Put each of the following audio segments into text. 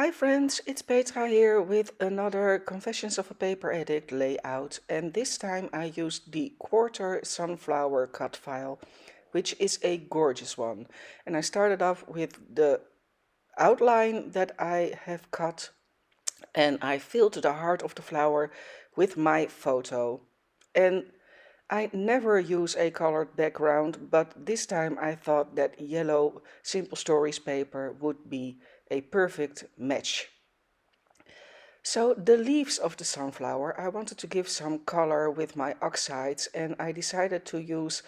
Hi friends, it's Petra here with another Confessions of a Paper Addict layout, and this time I used the quarter sunflower cut file, which is a gorgeous one. And I started off with the outline that I have cut, and I filled the heart of the flower with my photo. And I never use a colored background, but this time I thought that yellow Simple Stories paper would be a perfect match. So the leaves of the sunflower, I wanted to give some color with my oxides, and I decided to use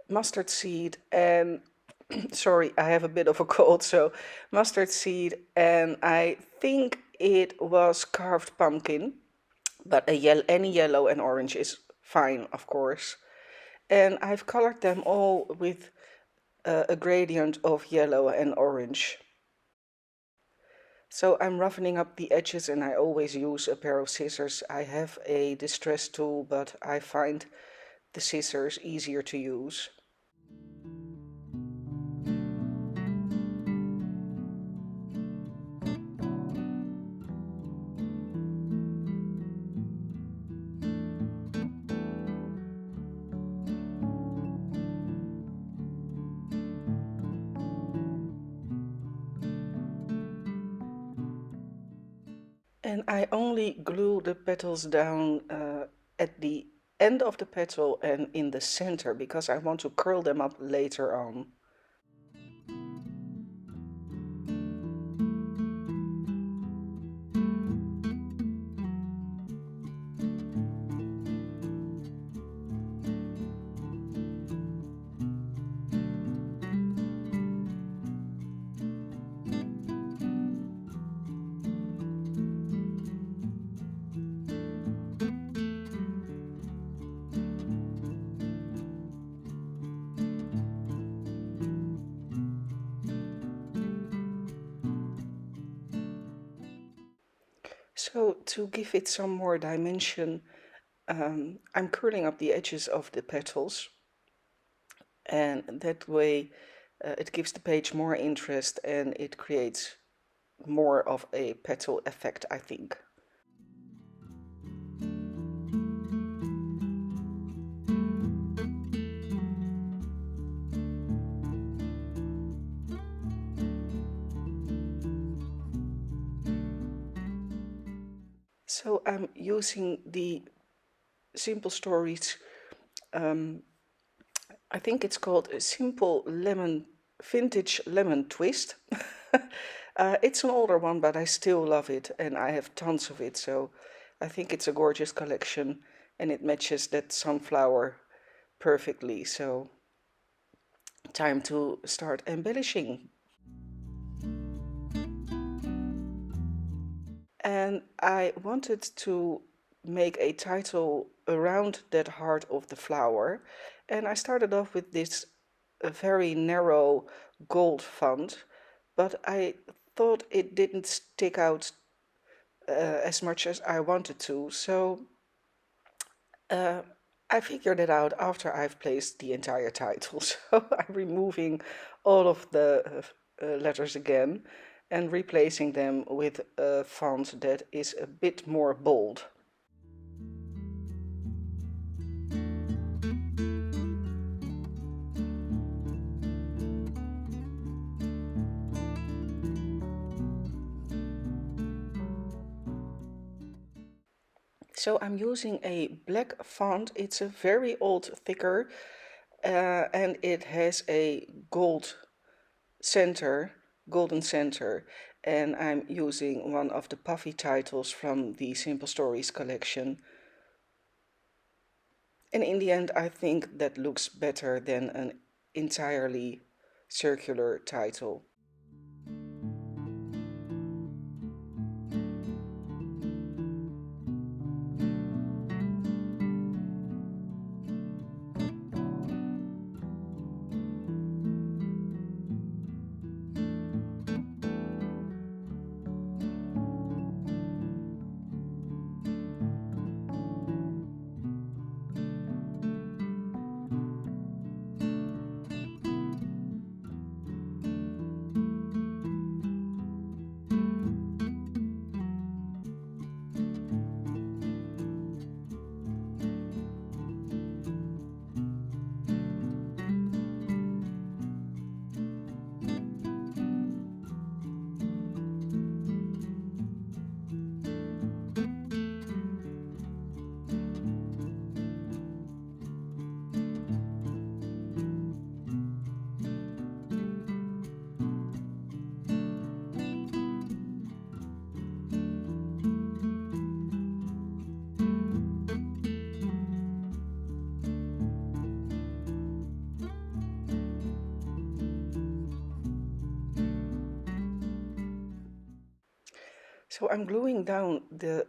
mustard seed and sorry, I have a bit of a cold, so mustard seed, and I think it was carved pumpkin, but any yellow and orange is fine, of course. And I've colored them all with a gradient of yellow and orange. So I'm roughening up the edges, and I always use a pair of scissors. I have a distress tool, but I find the scissors easier to use. And I only glue the petals down at the end of the petal and in the center because I want to curl them up later on. So to give it some more dimension, I'm curling up the edges of the petals, and that way it gives the page more interest and it creates more of a petal effect, I think. So I'm using the Simple Stories, I think it's called a Simple Lemon Vintage Lemon Twist. It's an older one, but I still love it and I have tons of it, so I think it's a gorgeous collection and it matches that sunflower perfectly. So time to start embellishing. And I wanted to make a title around that heart of the flower. And I started off with this very narrow gold font, but I thought it didn't stick out as much as I wanted to. So uh, I figured it out after I've placed the entire title. So I'm removing all of the letters again and replacing them with a font that is a bit more bold. So I'm using a black font. It's a very old thicker and it has a golden center. And I'm using one of the puffy titles from the Simple Stories collection. And in the end, I think that looks better than an entirely circular title. So I'm gluing down the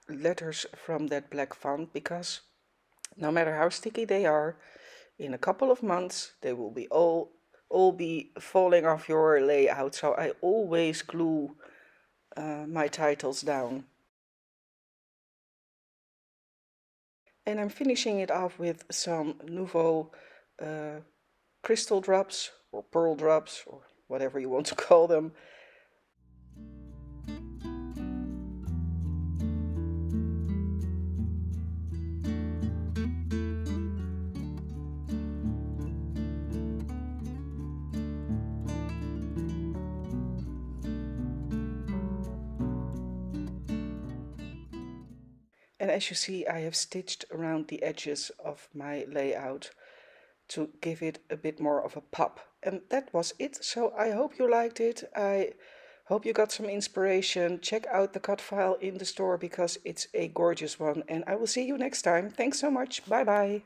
letters from that black font because no matter how sticky they are, in a couple of months they will be all be falling off your layout. So I always glue my titles down. And I'm finishing it off with some Nouveau uh, crystal drops or pearl drops or whatever you want to call them. And as you see, I have stitched around the edges of my layout to give it a bit more of a pop. And that was it. So I hope you liked it. I hope you got some inspiration. Check out the cut file in the store because it's a gorgeous one. And I will see you next time. Thanks so much. Bye bye.